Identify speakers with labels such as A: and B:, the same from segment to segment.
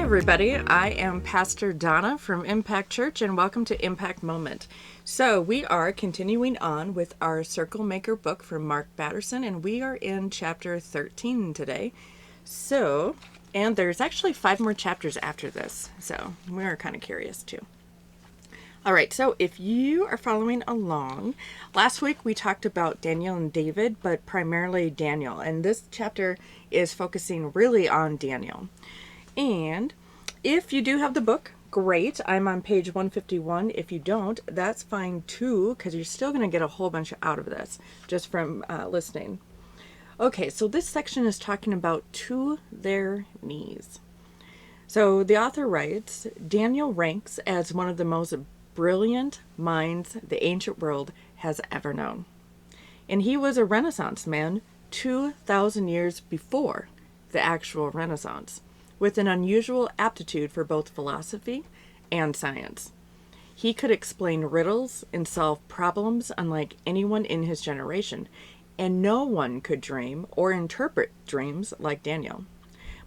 A: everybody. I am Pastor Donna from Impact Church, and welcome to Impact Moment. So, we are continuing on with our Circle Maker book from Mark Batterson, and we are in chapter 13 today. So, and there's actually 5 more chapters after this, so we are kind of curious too. All right, so if you are following along, last week we talked about Daniel and David, but primarily Daniel, and this chapter is focusing really on Daniel. And if you do have the book, great. I'm on page 151. If you don't, that's fine too, because you're still going to get a whole bunch out of this just from listening. Okay, so this section is talking about to their knees. So the author writes, Daniel ranks as one of the most brilliant minds the ancient world has ever known. And he was a Renaissance man 2,000 years before the actual Renaissance, with an unusual aptitude for both philosophy and science. He could explain riddles and solve problems unlike anyone in his generation, and no one could dream or interpret dreams like Daniel.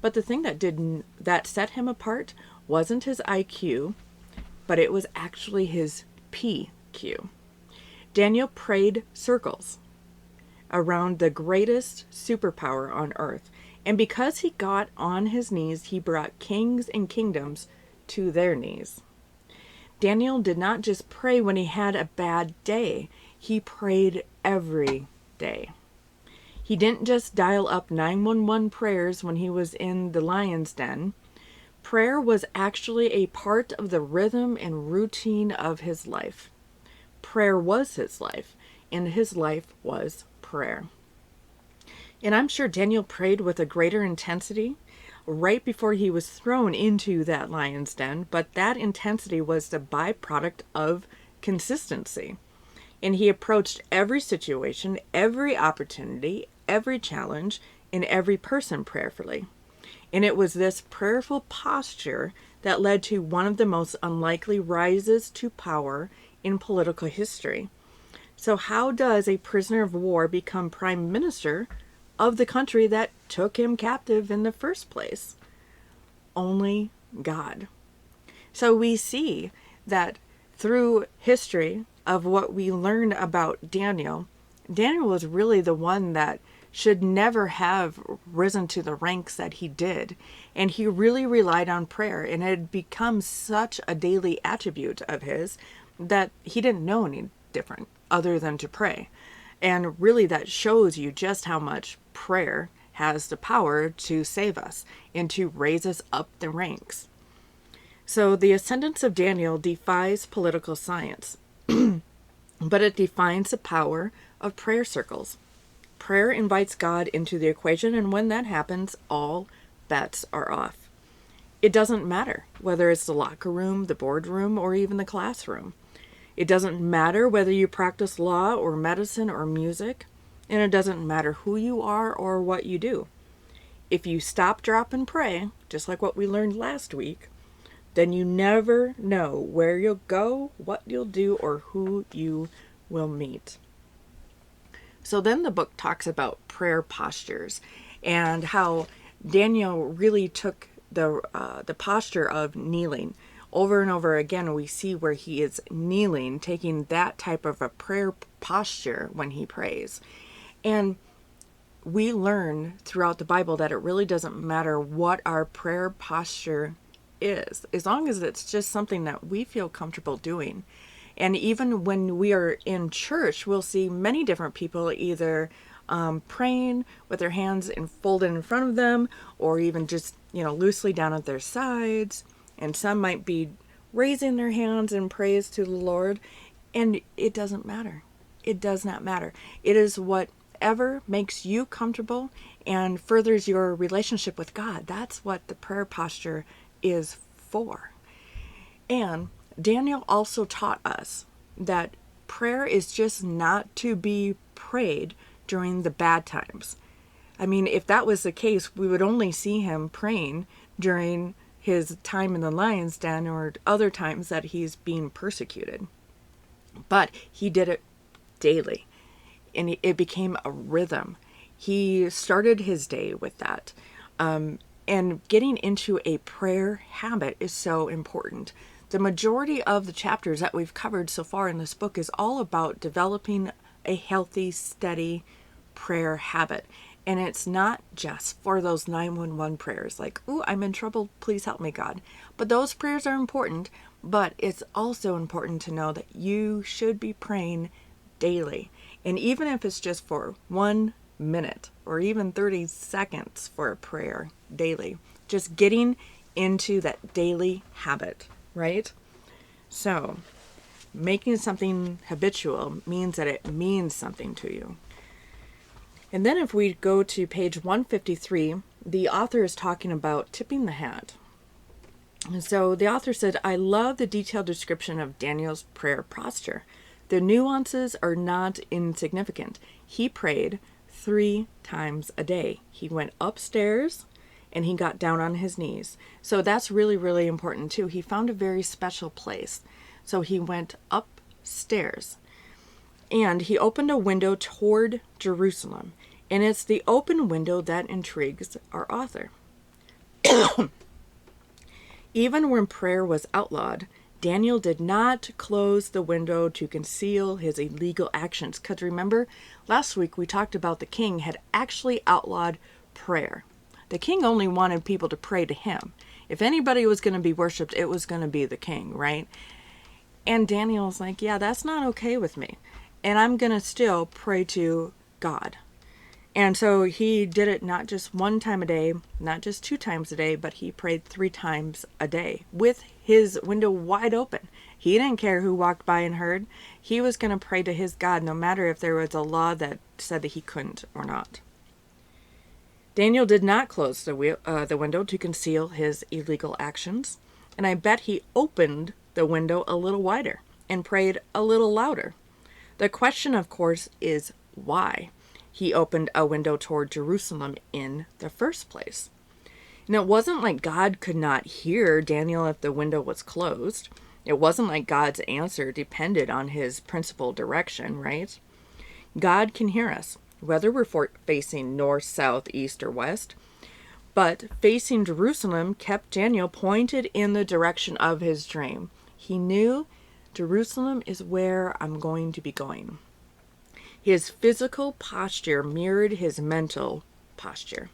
A: But the thing that set him apart wasn't his IQ, but it was actually his PQ. Daniel prayed circles around the greatest superpower on earth, and because he got on his knees, he brought kings and kingdoms to their knees. Daniel did not just pray when he had a bad day. He prayed every day. He didn't just dial up 911 prayers when he was in the lion's den. Prayer was actually a part of the rhythm and routine of his life. Prayer was his life, and his life was prayer. And I'm sure Daniel prayed with a greater intensity right before he was thrown into that lion's den, but that intensity was the byproduct of consistency. And he approached every situation, every opportunity, every challenge, and every person prayerfully. And it was this prayerful posture that led to one of the most unlikely rises to power in political history. So how does a prisoner of war become prime minister of the country that took him captive in the first place? Only God. So we see that through history of what we learn about Daniel, Daniel was really the one that should never have risen to the ranks that he did. And he really relied on prayer, and it had become such a daily attribute of his that he didn't know any different other than to pray. And really that shows you just how much prayer has the power to save us and to raise us up the ranks. So the ascendance of Daniel defies political science, but it defines the power of prayer circles. Prayer invites God into the equation, and when that happens, all bets are off. It doesn't matter whether it's the locker room, the boardroom, or even the classroom. It doesn't matter whether you practice law or medicine or music, and it doesn't matter who you are or what you do. If you stop, drop, and pray, just like what we learned last week, then you never know where you'll go, what you'll do, or who you will meet. So then the book talks about prayer postures and how Daniel really took the posture of kneeling. Over and over again, we see where he is kneeling, taking that type of a prayer posture when he prays. And we learn throughout the Bible that it really doesn't matter what our prayer posture is, as long as it's just something that we feel comfortable doing. And even when we are in church, we'll see many different people either praying with their hands folded in front of them, or even just, loosely down at their sides. And some might be raising their hands in praise to the Lord. And it doesn't matter. It does not matter. It is whatever makes you comfortable and furthers your relationship with God. That's what the prayer posture is for. And Daniel also taught us that prayer is just not to be prayed during the bad times. I mean, if that was the case, we would only see him praying during his time in the lion's den or other times that he's being persecuted. But he did it daily, and it became a rhythm. He started his day with that. And getting into a prayer habit is so important. The majority of the chapters that we've covered so far in this book is all about developing a healthy, steady prayer habit. And it's not just for those 911 prayers like, "Ooh, I'm in trouble, please help me, God." But those prayers are important, but it's also important to know that you should be praying daily. And even if it's just for 1 minute or even 30 seconds for a prayer daily, just getting into that daily habit, right? So, making something habitual means that it means something to you. And then if we go to page 153, the author is talking about tipping the hat. And so the author said, "I love the detailed description of Daniel's prayer posture. The nuances are not insignificant. He prayed 3 times a day. He went upstairs and he got down on his knees." So that's really, really important too. He found a very special place. So he went upstairs and he opened a window toward Jerusalem. And it's the open window that intrigues our author. Even when prayer was outlawed, Daniel did not close the window to conceal his illegal actions. Because remember, last week we talked about the king had actually outlawed prayer. The king only wanted people to pray to him. If anybody was going to be worshipped, it was going to be the king, right? And Daniel's like, yeah, that's not okay with me. And I'm going to still pray to God. And so he did it not just 1 time a day, not just 2 times a day, but he prayed 3 times a day with his window wide open. He didn't care who walked by and heard. He was going to pray to his God, no matter if there was a law that said that he couldn't or not. Daniel did not close the window to conceal his illegal actions. And I bet he opened the window a little wider and prayed a little louder. The question, of course, is why he opened a window toward Jerusalem in the first place. And it wasn't like God could not hear Daniel if the window was closed. It wasn't like God's answer depended on his principal direction, right? God can hear us, whether we're facing north, south, east, or west. But facing Jerusalem kept Daniel pointed in the direction of his dream. He knew Jerusalem is where I'm going to be going. His physical posture mirrored his mental posture.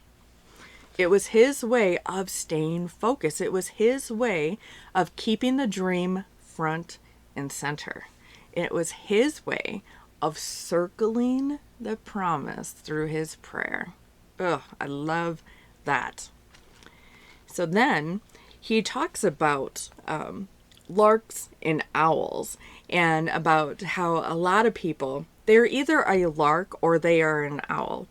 A: It was his way of staying focused. It was his way of keeping the dream front and center. It was his way of circling the promise through his prayer. Ugh, I love that. So then he talks about larks and owls, and about how a lot of people, they're either a lark or they are an owl.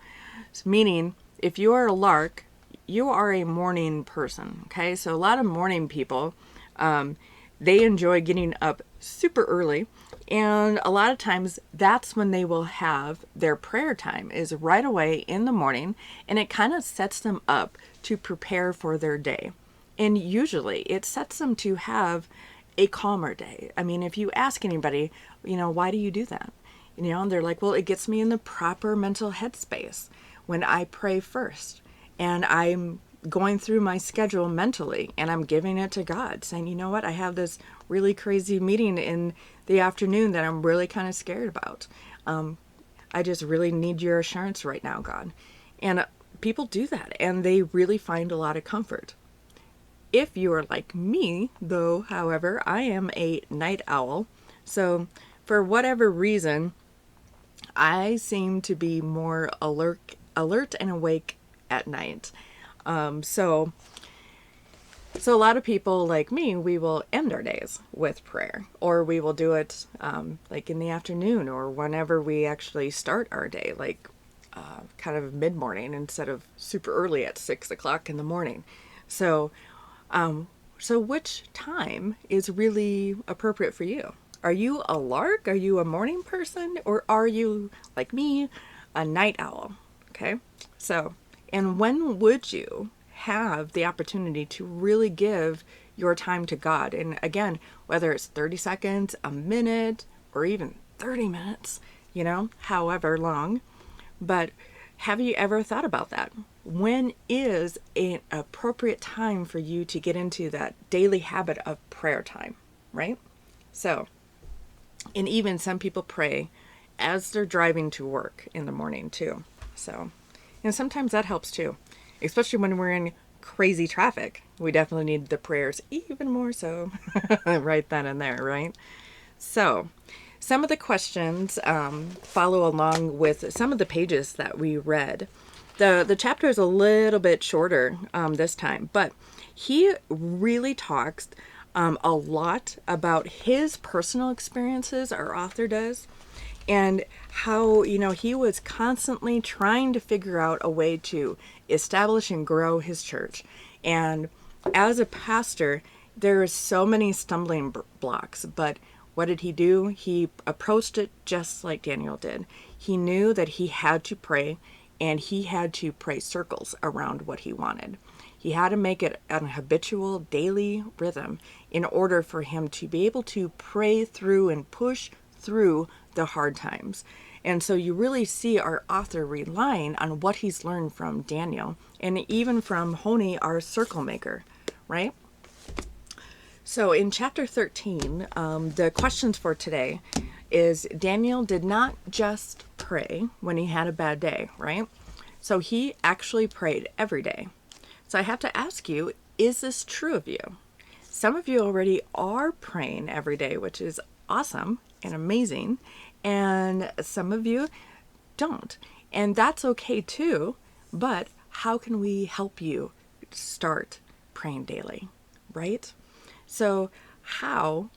A: Meaning, if you are a lark, you are a morning person, okay? So a lot of morning people, they enjoy getting up super early, and a lot of times that's when they will have their prayer time, is right away in the morning, and it kind of sets them up to prepare for their day. And usually it sets them to have a calmer day. I mean, if you ask anybody, why do you do that? And they're like, well, it gets me in the proper mental headspace when I pray first. And I'm going through my schedule mentally and I'm giving it to God, saying, you know what, I have this really crazy meeting in the afternoon that I'm really kind of scared about. I just really need your assurance right now, God. And people do that and they really find a lot of comfort. If you are like me, though, however, I am a night owl. So for whatever reason, I seem to be more alert and awake at night. So a lot of people like me, we will end our days with prayer, or we will do it like in the afternoon or whenever we actually start our day, like kind of mid-morning instead of super early at 6 o'clock in the morning. So which time is really appropriate for you? Are you a lark? Are you a morning person? Or are you, like me, a night owl? Okay. So, and when would you have the opportunity to really give your time to God? And again, whether it's 30 seconds, a minute, or even 30 minutes, however long, but have you ever thought about that? When is an appropriate time for you to get into that daily habit of prayer time, right? So, and even some people pray as they're driving to work in the morning too. So, and sometimes that helps too, especially when we're in crazy traffic. We definitely need the prayers even more so right then and there, right? So, some of the questions follow along with some of the pages that we read. The chapter is a little bit shorter this time, but he really talks a lot about his personal experiences, our author does, and how, he was constantly trying to figure out a way to establish and grow his church. And as a pastor, there are so many stumbling blocks, but what did he do? He approached it just like Daniel did. He knew that he had to pray, and he had to pray circles around what he wanted. He had to make it an habitual daily rhythm in order for him to be able to pray through and push through the hard times. And so you really see our author relying on what he's learned from Daniel and even from Honi, our circle maker, right? So in chapter 13, the questions for today is Daniel did not just pray when he had a bad day, right? So he actually prayed every day. So I have to ask you, is this true of you? Some of you already are praying every day, which is awesome and amazing. And some of you don't. And that's okay too. But how can we help you start praying daily, right? So how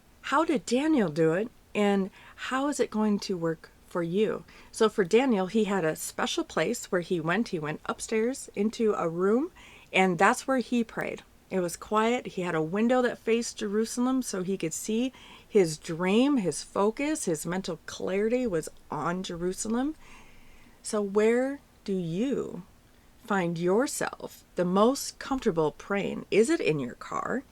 A: did Daniel do it, and how is it going to work for you? So for Daniel, he had a special place where he went upstairs into a room, and that's where he prayed. It was quiet. He had a window that faced Jerusalem so he could see. His dream, his focus, his mental clarity was on Jerusalem. So where do you find yourself the most comfortable praying? Is it in your car?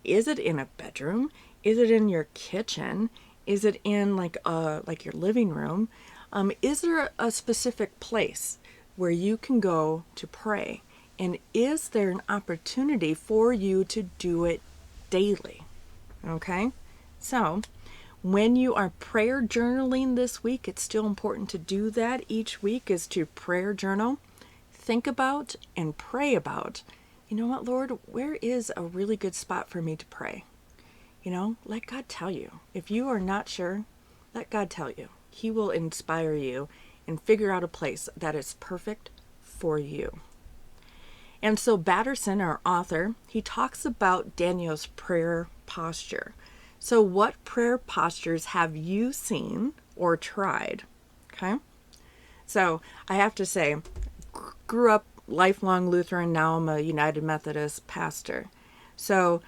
A: Is it in a bedroom? Is it in your kitchen? Is it in like your living room? Is there a specific place where you can go to pray? And is there an opportunity for you to do it daily? Okay? So, when you are prayer journaling this week, it's still important to do that each week, is to prayer journal. Think about and pray about, you know what, Lord, where is a really good spot for me to pray? Let God tell you. If you are not sure, let God tell you. He will inspire you and figure out a place that is perfect for you. And so Batterson, our author, he talks about Daniel's prayer posture. So what prayer postures have you seen or tried? Okay. So I have to say, grew up lifelong Lutheran. Now I'm a United Methodist pastor. So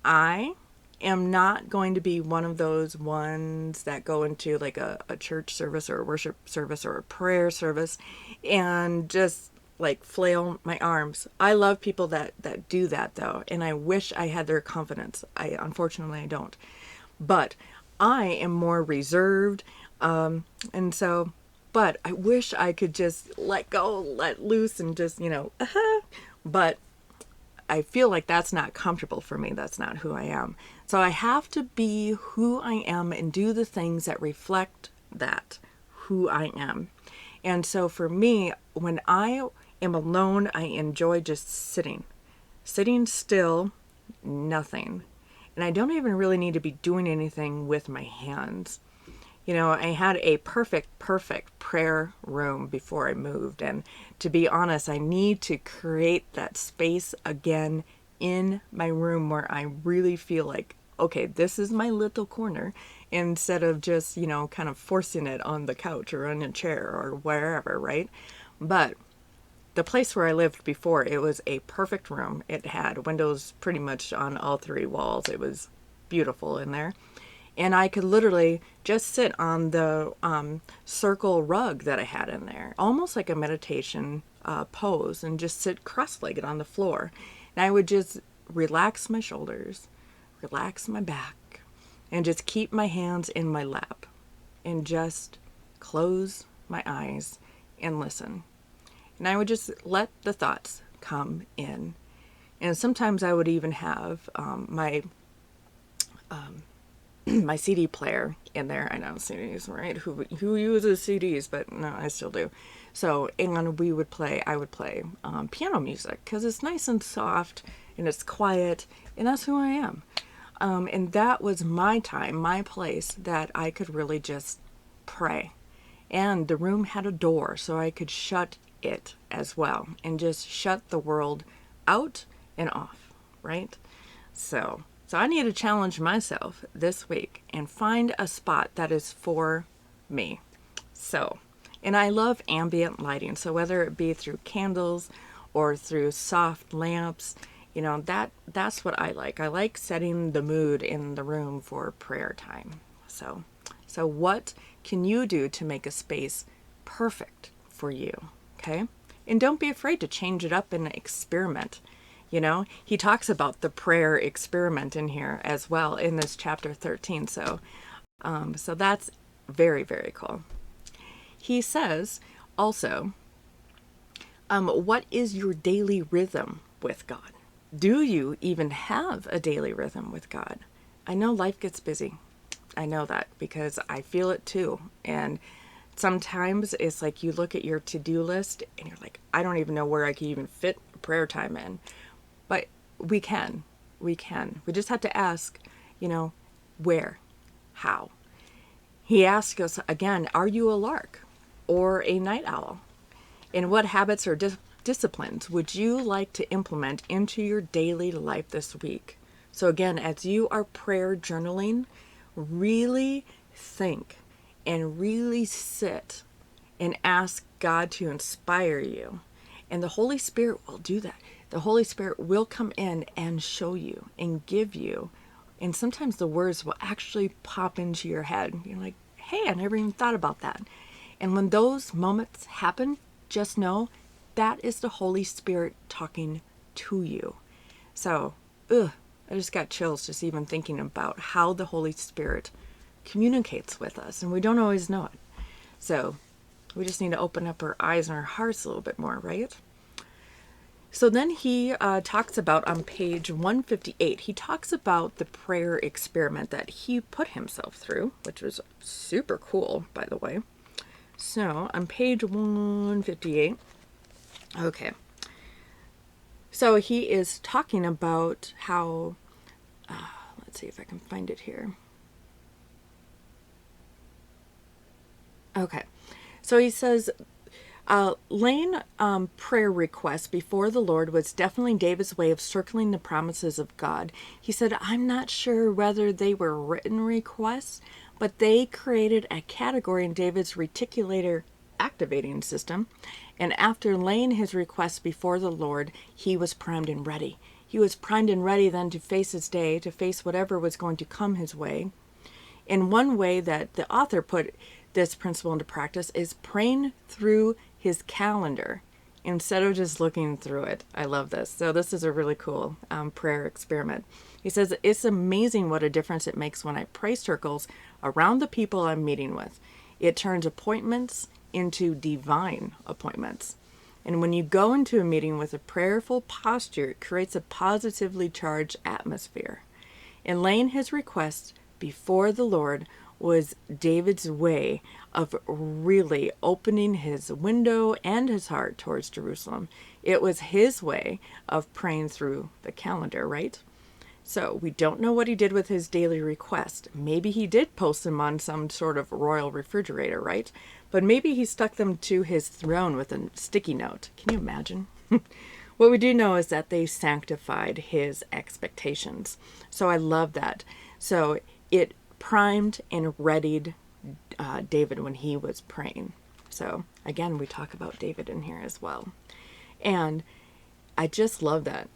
A: I am not going to be one of those ones that go into like a church service or a worship service or a prayer service and just like flail my arms. I love people that do that though, and I wish I had their confidence. Unfortunately I don't. But I am more reserved, and so, but I wish I could just let go, let loose, and just, but I feel like that's not comfortable for me. That's not who I am. So I have to be who I am and do the things that reflect that, who I am. And so for me, when I am alone, I enjoy just sitting still, nothing. And I don't even really need to be doing anything with my hands. I had a perfect prayer room before I moved. And to be honest, I need to create that space again in my room where I really feel like, okay, this is my little corner, instead of just, kind of forcing it on the couch or on a chair or wherever, right? But the place where I lived before, it was a perfect room. It had windows pretty much on all three walls. It was beautiful in there. And I could literally just sit on the circle rug that I had in there, almost like a meditation pose, and just sit cross-legged on the floor. And I would just relax my shoulders, relax my back, and just keep my hands in my lap and just close my eyes and listen. And I would just let the thoughts come in. And sometimes I would even have my CD player in there. I know CDs, right? Who uses CDs? But no, I still do. So, and I would play piano music because it's nice and soft and it's quiet, and that's who I am. And that was my time, my place that I could really just pray. And the room had a door, so I could shut it as well and just shut the world out and off, right? So I need to challenge myself this week and find a spot that is for me. So, and I love ambient lighting. So whether it be through candles or through soft lamps, that's what I like. I like setting the mood in the room for prayer time. So what can you do to make a space perfect for you? Okay? And don't be afraid to change it up and experiment. He talks about the prayer experiment in here as well in this chapter 13. So that's very, very cool. He says also, what is your daily rhythm with God? Do you even have a daily rhythm with God? I know life gets busy. I know that because I feel it too. And sometimes it's like you look at your to-do list and you're like, I don't even know where I can even fit prayer time in. But we can. We just have to ask, where, how. He asks us again, are you a lark or a night owl? And what habits or disciplines would you like to implement into your daily life this week? So again, as you are prayer journaling, really think and really sit and ask God to inspire you. And the Holy Spirit will do that. The Holy Spirit will come in and show you and give you. And sometimes the words will actually pop into your head. You're like, hey, I never even thought about that. And when those moments happen, just know that is the Holy Spirit talking to you. So, I just got chills just even thinking about how the Holy Spirit communicates with us. And we don't always know it. So we just need to open up our eyes and our hearts a little bit more, right? So then he talks about on page 158, he talks about the prayer experiment that he put himself through, which was super cool, by the way. So on page 158, okay. So he is talking about how, let's see if I can find it here. Okay. So he says, laying prayer requests before the Lord was definitely David's way of circling the promises of God. He said, I'm not sure whether they were written requests, but they created a category in David's reticulator activating system. And after laying his requests before the Lord, he was primed and ready. He was primed and ready then to face his day, to face whatever was going to come his way. And one way that the author put this principle into practice is praying through his calendar instead of just looking through it. I love this. So this is a really cool prayer experiment. He says, it's amazing what a difference it makes when I pray circles around the people I'm meeting with. It turns appointments into divine appointments. And when you go into a meeting with a prayerful posture, it creates a positively charged atmosphere. In laying his requests before the Lord was David's way of really opening his window and his heart towards Jerusalem. It was his way of praying through the calendar, right? So we don't know what he did with his daily request. Maybe he did post them on some sort of royal refrigerator, right? But maybe he stuck them to his throne with a sticky note. Can you imagine? What we do know is that they sanctified his expectations. So I love that. So it primed and readied David when he was praying. So again, we talk about David in here as well. And I just love that.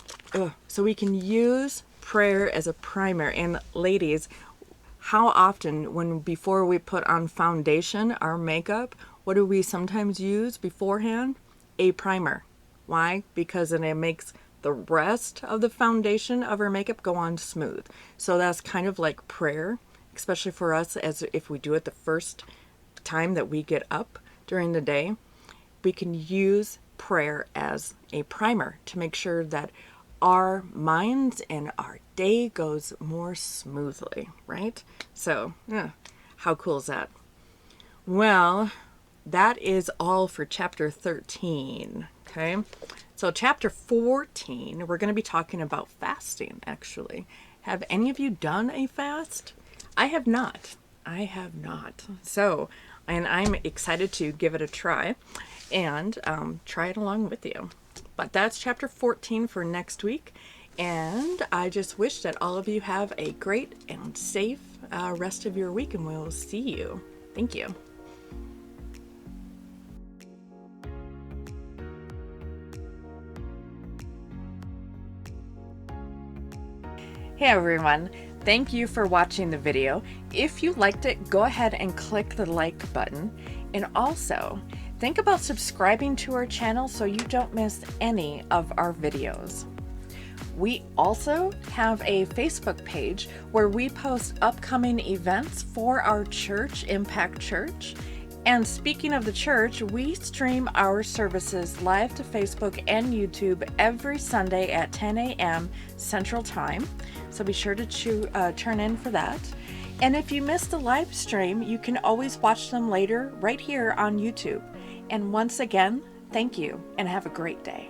A: So we can use prayer as a primer. And ladies, how often before we put on foundation, our makeup, what do we sometimes use beforehand? A primer. Why? Because then it makes the rest of the foundation of our makeup go on smooth. So that's kind of like prayer, especially for us, as if we do it the first time that we get up during the day. We can use prayer as a primer to make sure that our minds and our day goes more smoothly, right? So, yeah, how cool is that? Well, that is all for chapter 13, okay? So chapter 14, we're going to be talking about fasting, actually. Have any of you done a fast? I have not. I have not. So, and I'm excited to give it a try and try it along with you. But that's chapter 14 for next week. And I just wish that all of you have a great and safe rest of your week, and we'll see you. Thank you. Hey everyone, thank you for watching the video. If you liked it, go ahead and click the like button. And also, think about subscribing to our channel so you don't miss any of our videos. We also have a Facebook page where we post upcoming events for our church, Impact Church. And speaking of the church, we stream our services live to Facebook and YouTube every Sunday at 10 a.m. Central Time. So be sure to turn in for that. And if you missed the live stream, you can always watch them later right here on YouTube. And once again, thank you and have a great day.